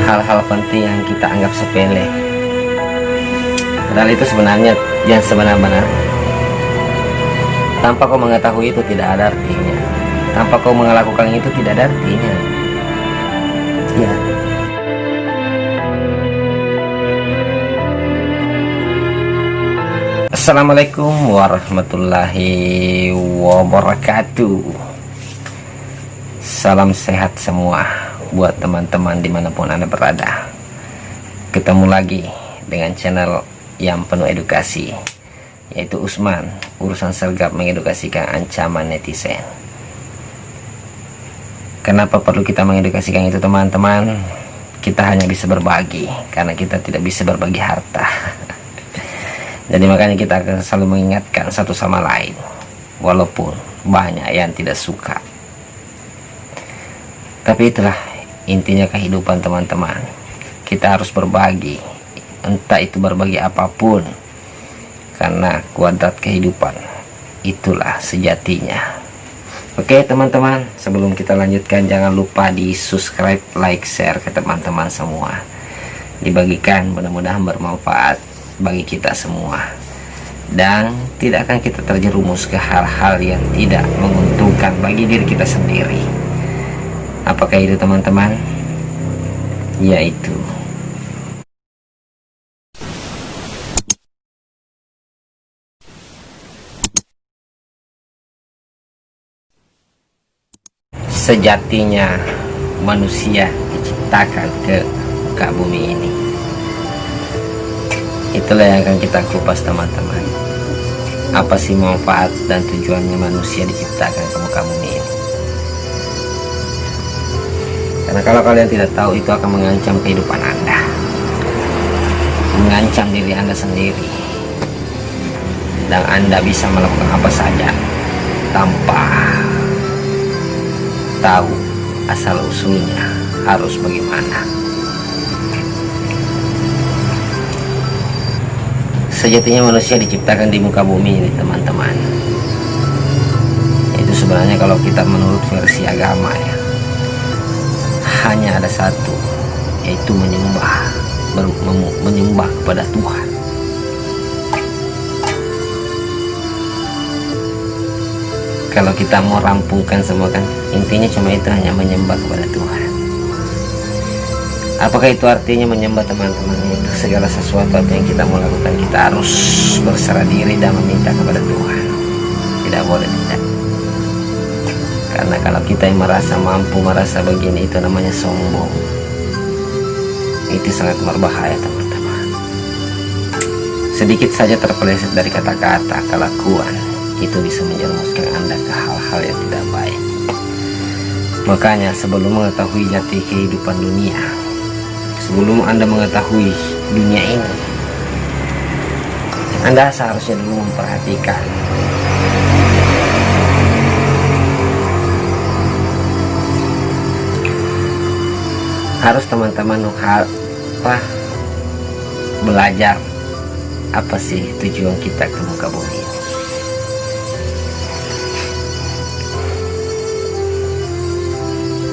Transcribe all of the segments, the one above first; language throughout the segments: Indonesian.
hal-hal penting yang kita anggap sepele, padahal itu sebenarnya yang sebenar-benar. Tanpa kau mengetahui itu tidak ada artinya, tanpa kau melakukan itu tidak ada artinya ya. Assalamualaikum warahmatullahi wabarakatuh. Salam sehat semua buat teman-teman dimanapun Anda berada. Ketemu lagi dengan channel yang penuh edukasi, yaitu Usman, urusan sergap mengedukasikan ancaman netizen. Kenapa perlu kita mengedukasikan itu, teman-teman? Kita hanya bisa berbagi karena kita tidak bisa berbagi harta. Jadi makanya kita akan selalu mengingatkan satu sama lain, walaupun banyak yang tidak suka. Tapi itulah intinya kehidupan, teman-teman. Kita harus berbagi, entah itu berbagi apapun, karena kuadrat kehidupan itulah sejatinya. Oke teman-teman, sebelum kita lanjutkan, jangan lupa di subscribe, like, share ke teman-teman semua. Dibagikan, mudah-mudahan bermanfaat bagi kita semua, dan tidak akan kita terjerumus ke hal-hal yang tidak menguntungkan bagi diri kita sendiri. Apakah itu, teman-teman? Yaitu sejatinya manusia diciptakan ke muka bumi ini. Itulah yang akan kita kupas, teman-teman. Apa sih manfaat dan tujuannya manusia diciptakan ke muka bumi ini? Karena kalau kalian tidak tahu, itu akan mengancam kehidupan Anda, mengancam diri Anda sendiri, dan Anda bisa melakukan apa saja tanpa tahu asal usulnya harus bagaimana. Sejatinya manusia diciptakan di muka bumi ini, teman-teman. Itu sebenarnya kalau kita menurut versi agama ya, hanya ada satu, yaitu menyembah kepada Tuhan. Kalau kita mau rampungkan semua, kan intinya cuma itu, hanya menyembah kepada Tuhan. Apakah itu artinya menyembah, teman-teman? Itu segala sesuatu yang kita mau lakukan, kita harus berserah diri dan meminta kepada Tuhan. Tidak boleh tidak. Karena kalau kita yang merasa mampu, merasa begini, itu namanya sombong. Itu sangat berbahaya, teman-teman. Sedikit saja terpeleset dari kata-kata, kelakuan, itu bisa menjerumuskan Anda ke hal-hal yang tidak baik. Makanya sebelum mengetahui jati kehidupan dunia, sebelum Anda mengetahui dunia ini, Anda seharusnya dulu memperhatikan harus, teman-teman, belajar apa sih tujuan kita ke muka bumi ini.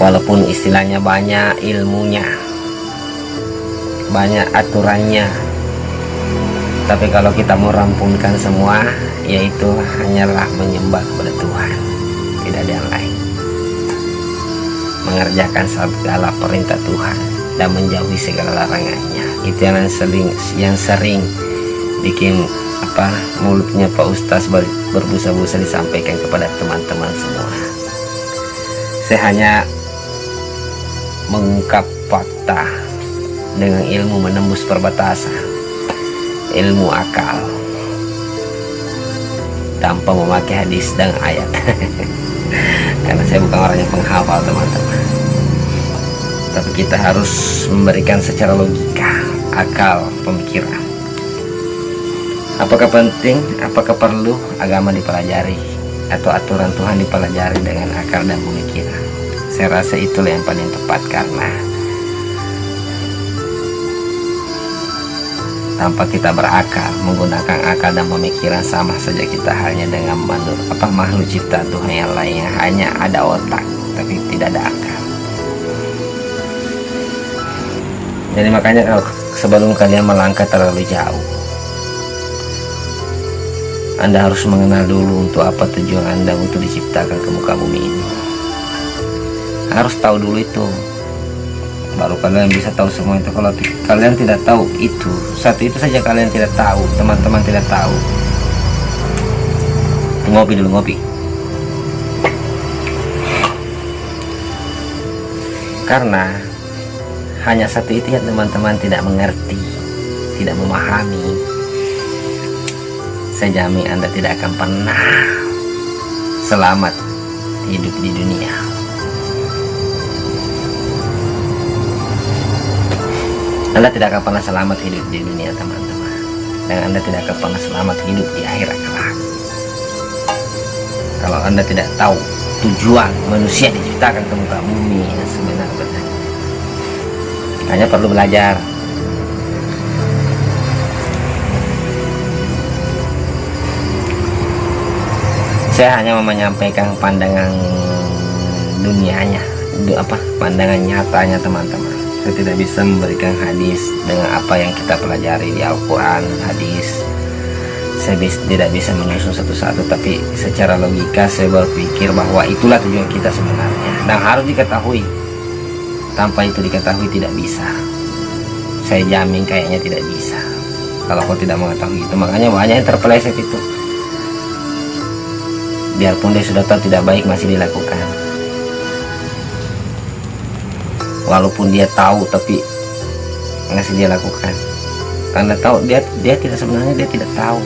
Walaupun istilahnya banyak ilmunya, banyak aturannya, tapi kalau kita mau rampungkan semua, yaitu hanyalah menyembah kepada Tuhan, tidak ada yang lain. Mengerjakan segala perintah Tuhan dan menjauhi segala larangannya. Itu yang sering bikin mulutnya Pak Ustaz berbusa-busa disampaikan kepada teman-teman semua. Saya hanya mengungkap fakta dengan ilmu menembus perbatasan, ilmu akal, tanpa memakai hadis dan ayat. Karena saya bukan orang yang penghafal, teman-teman. Tapi kita harus memberikan secara logika, akal, pemikiran. Apakah penting, apakah perlu agama dipelajari atau aturan Tuhan dipelajari dengan akal dan pemikiran? Saya rasa itulah yang paling tepat, karena tanpa kita berakal, menggunakan akal dan pemikiran, sama saja kita hanya dengan makhluk cipta Tuhan yang lainnya, hanya ada otak tapi tidak ada akal. Jadi makanya kalau sebelum kalian melangkah terlalu jauh, Anda harus mengenal dulu untuk apa tujuan Anda untuk diciptakan ke muka bumi ini. Harus tahu dulu itu, baru kalian bisa tahu semua itu. Kalau kalian tidak tahu itu, satu itu saja kalian tidak tahu, teman-teman tidak tahu. Ngopi dulu, ngopi. Karena hanya satu itu yang teman-teman tidak mengerti, tidak memahami. Saya jamin Anda tidak akan pernah selamat hidup di dunia. Anda tidak akan pernah selamat hidup di dunia, teman-teman. Dan Anda tidak akan pernah selamat hidup di akhirat kelak. Kalau Anda tidak tahu tujuan manusia diciptakan ke muka bumi yang sebenarnya, hanya perlu belajar. Saya hanya mau menyampaikan pandangan dunianya, pandangan nyatanya, teman-teman. Saya tidak bisa memberikan hadis dengan apa yang kita pelajari di Al-Quran, hadis. Saya tidak bisa menyusun satu-satu, tapi secara logika saya berpikir bahwa itulah tujuan kita sebenarnya, dan harus diketahui. Tanpa itu diketahui tidak bisa. Saya jamin kayaknya tidak bisa kalau kau tidak mengetahui itu. Makanya banyak yang terpeleset itu. Biarpun dia sudah tahu tidak baik, masih dilakukan. Walaupun dia tahu tapi masih dia lakukan. Karena tahu dia tidak, sebenarnya dia tidak tahu.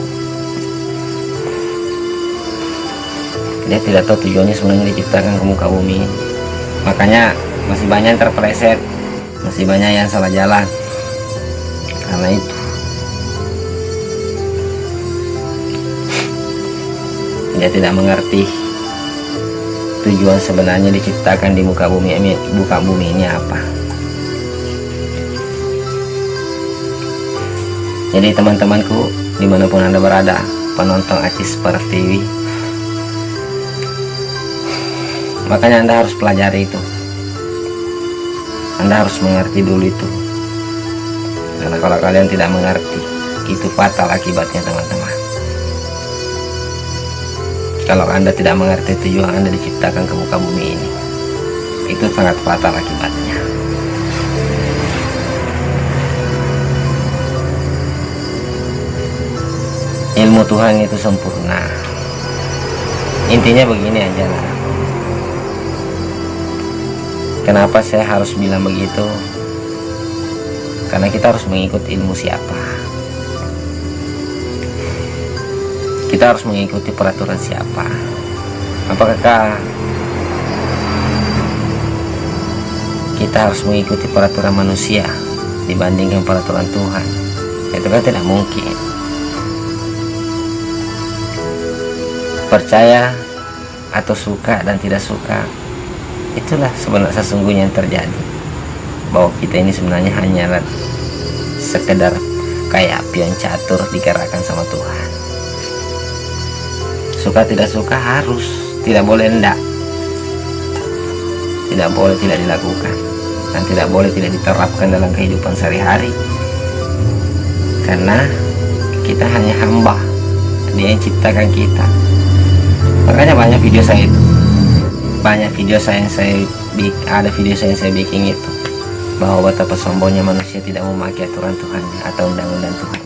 Dia tidak tahu tujuannya sebenarnya diciptakan ke muka bumi. Makanya masih banyak yang terpeleset, masih banyak yang salah jalan. Karena itu dia tidak mengerti tujuan sebenarnya diciptakan di muka bumi ini apa. Jadi teman-temanku, dimanapun Anda berada, penonton Acis Per TV, makanya Anda harus pelajari itu. Anda harus mengerti dulu itu. Karena kalau kalian tidak mengerti, itu fatal akibatnya, teman-teman. Kalau Anda tidak mengerti tujuan Anda diciptakan ke muka bumi ini, itu sangat fatal akibatnya. Ilmu Tuhan itu sempurna. Intinya begini aja lah. Kenapa saya harus bilang begitu? Karena kita harus mengikut ilmu siapa. Kita harus mengikuti peraturan siapa. Apakah kita harus mengikuti peraturan manusia dibandingkan peraturan Tuhan? Itu kan tidak mungkin. Percaya atau suka dan tidak suka, itulah sebenarnya sesungguhnya yang terjadi. Bahwa kita ini sebenarnya hanyalah sekedar kayak pion catur digerakkan sama Tuhan. Suka tidak suka harus, tidak boleh enggak, tidak boleh tidak dilakukan, dan tidak boleh tidak diterapkan dalam kehidupan sehari-hari. Karena kita hanya hamba, Dia yang ciptakan kita. Makanya banyak video saya itu, ada video saya yang saya bikin itu, bahwa betapa sombongnya manusia tidak memakai aturan Tuhannya atau undang-undang Tuhan,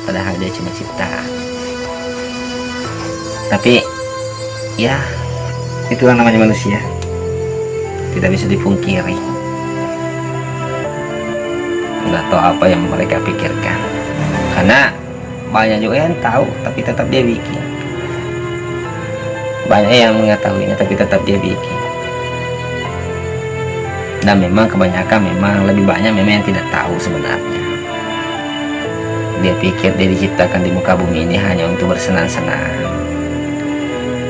padahal dia cuma ciptaan. Tapi ya, itulah namanya manusia, tidak bisa dipungkiri. Nggak tahu apa yang mereka pikirkan, karena banyak juga yang tahu tapi tetap dia bikin. Banyak yang mengetahuinya tapi tetap dia bikin. Dan memang kebanyakan, memang lebih banyak memang yang tidak tahu sebenarnya. Dia pikir dia diciptakan di muka bumi ini hanya untuk bersenang-senang.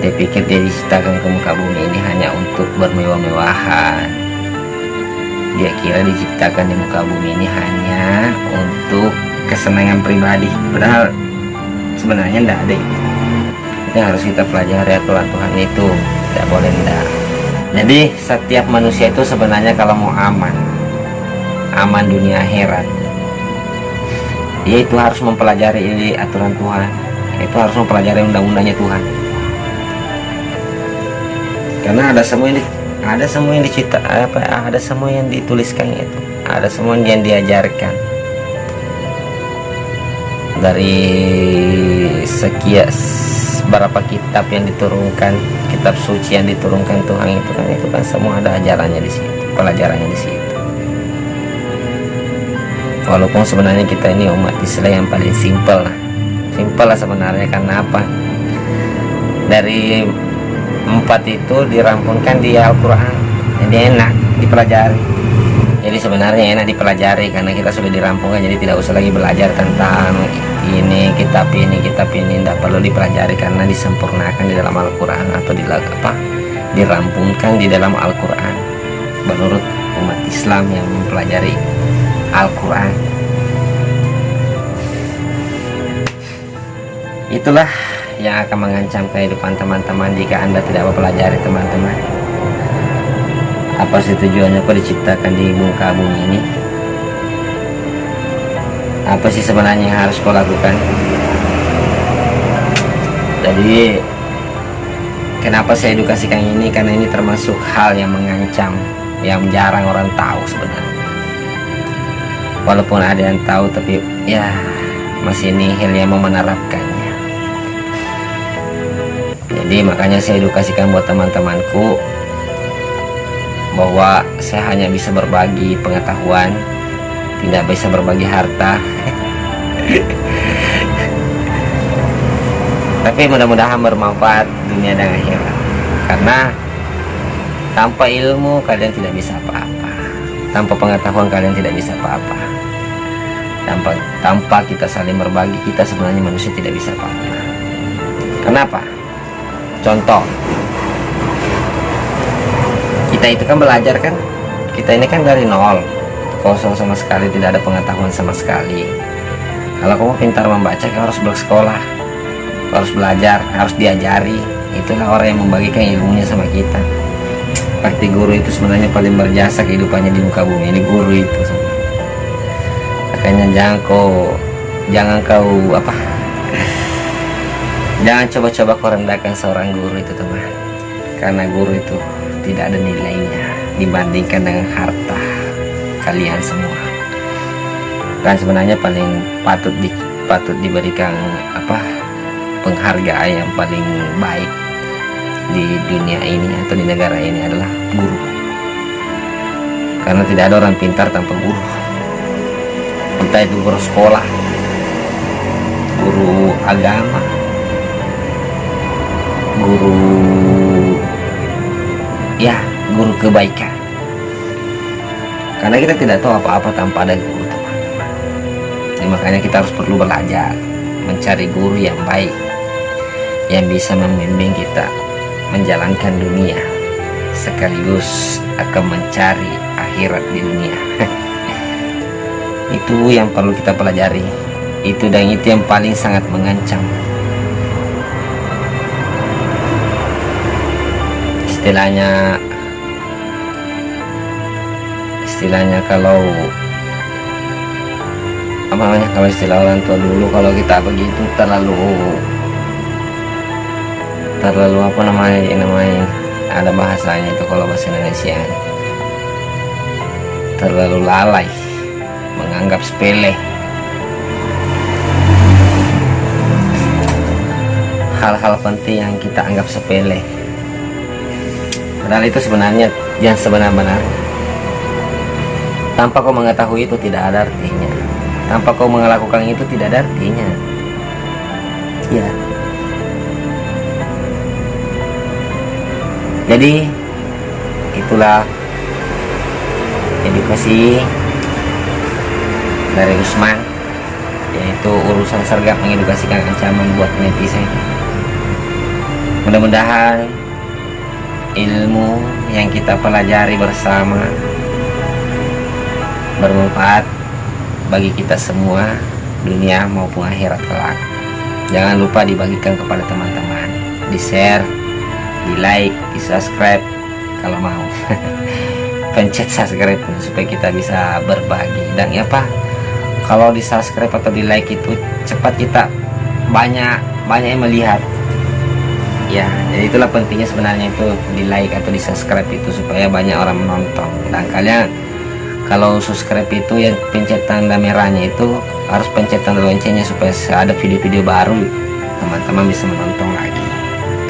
Dia pikir dia diciptakan ke muka bumi ini hanya untuk bermewah-mewahan. Dia kira diciptakan di muka bumi ini hanya untuk kesenangan pribadi. Padahal sebenarnya tidak ada itu. Yang harus kita pelajari aturan Tuhan itu, tidak boleh enggak. Jadi setiap manusia itu sebenarnya kalau mau aman ancaman dunia akhirat. Dia itu harus mempelajari aturan Tuhan, itu harus mempelajari undang-undangnya Tuhan. Karena ada semua yang dicipta, ada semua yang dituliskan itu, ada semua yang diajarkan. Dari sekian berapa kitab yang diturunkan, kitab suci yang diturunkan Tuhan itu kan semua ada ajarannya di situ, pelajarannya di situ. Walaupun sebenarnya kita ini umat Islam yang paling simpel lah sebenarnya. Karena apa? Dari 4 itu dirampungkan di Al-Quran, jadi enak dipelajari. Jadi sebenarnya enak dipelajari karena kita sudah dirampungkan, jadi tidak usah lagi belajar tentang ini kitab ini tidak perlu dipelajari karena disempurnakan di dalam Al-Quran atau dirampungkan di dalam Al-Quran menurut umat Islam yang mempelajari Al-Quran. Itulah yang akan mengancam kehidupan teman-teman jika Anda tidak mempelajari, teman-teman. Apa sih tujuannya kok diciptakan di muka bumi ini? Apa sih sebenarnya yang harus kau lakukan? Jadi kenapa saya edukasikan ini? Karena ini termasuk hal yang mengancam, yang jarang orang tahu sebenarnya. Walaupun ada yang tahu, tapi ya masih nihil yang mau menerapkannya. Jadi makanya saya edukasikan buat teman-temanku bahwa saya hanya bisa berbagi pengetahuan, tidak bisa berbagi harta. Tapi mudah-mudahan bermanfaat dunia dan akhirat. Karena tanpa ilmu kalian tidak bisa apa-apa, tanpa pengetahuan kalian tidak bisa apa-apa. Tanpa kita saling berbagi, kita sebenarnya manusia tidak bisa apa-apa. Kenapa? Contoh, kita itu kan belajar kan, kita ini kan dari nol, kosong sama sekali, tidak ada pengetahuan sama sekali. Kalau kamu pintar membaca, kamu harus bersekolah, harus belajar, harus diajari. Itulah orang yang membagikan ilmunya sama kita. Arti guru itu sebenarnya paling berjasa kehidupannya di muka bumi ini, guru itu. Makanya jangan coba-coba kau rendahkan seorang guru itu, teman. Karena guru itu tidak ada nilainya dibandingkan dengan harta kalian semua. Dan sebenarnya paling patut diberikan penghargaan yang paling baik di dunia ini atau di negara ini adalah guru. Karena tidak ada orang pintar tanpa guru. Entah itu guru sekolah, guru agama, guru kebaikan. Karena kita tidak tahu apa-apa tanpa ada guru, teman-teman. Jadi makanya kita harus perlu belajar, mencari guru yang baik, yang bisa membimbing kita menjalankan dunia sekaligus akan mencari akhirat di dunia. Itu yang perlu kita pelajari. Itu yang paling sangat mengancam. Istilahnya kalau istilah orang tua dulu, kalau kita begitu terlalu ada bahasanya itu, kalau bahasa Indonesia terlalu lalai, menganggap sepele hal-hal penting yang kita anggap sepele. Padahal itu sebenarnya yang sebenar-benarnya. Tanpa kau mengetahui itu tidak ada artinya. Tanpa kau melakukan itu tidak ada artinya. Ya. Jadi itulah edukasi dari Usman, yaitu urusan sergap mengedukasikan ancaman buat netizen. Mudah-mudahan ilmu yang kita pelajari bersama bermanfaat bagi kita semua, dunia maupun akhirat kelak. Jangan lupa dibagikan kepada teman-teman, di share, di like, di subscribe kalau mau. pencet subscribe supaya kita bisa berbagi. Dan ya Pak, kalau di subscribe atau di like itu cepat kita banyak yang melihat ya. Jadi itulah pentingnya sebenarnya itu di like atau di subscribe itu supaya banyak orang menonton. Dan kalian kalau subscribe itu yang pencet tanda merahnya itu harus pencet tanda loncengnya supaya ada video-video baru teman-teman bisa menonton lagi.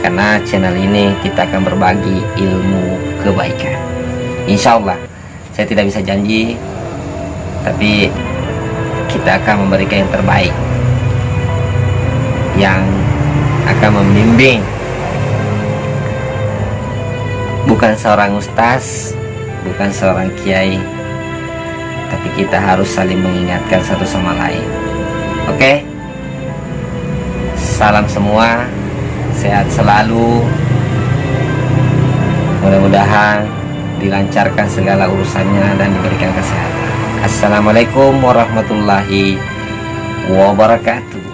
Karena channel ini kita akan berbagi ilmu kebaikan. Insya Allah, saya tidak bisa janji, tapi kita akan memberikan yang terbaik, yang akan membimbing. Bukan seorang ustaz, bukan seorang kiai, tapi kita harus saling mengingatkan satu sama lain. Oke? Salam semua, sehat selalu, mudah-mudahan dilancarkan segala urusannya dan diberikan kesehatan. Assalamualaikum warahmatullahi wabarakatuh.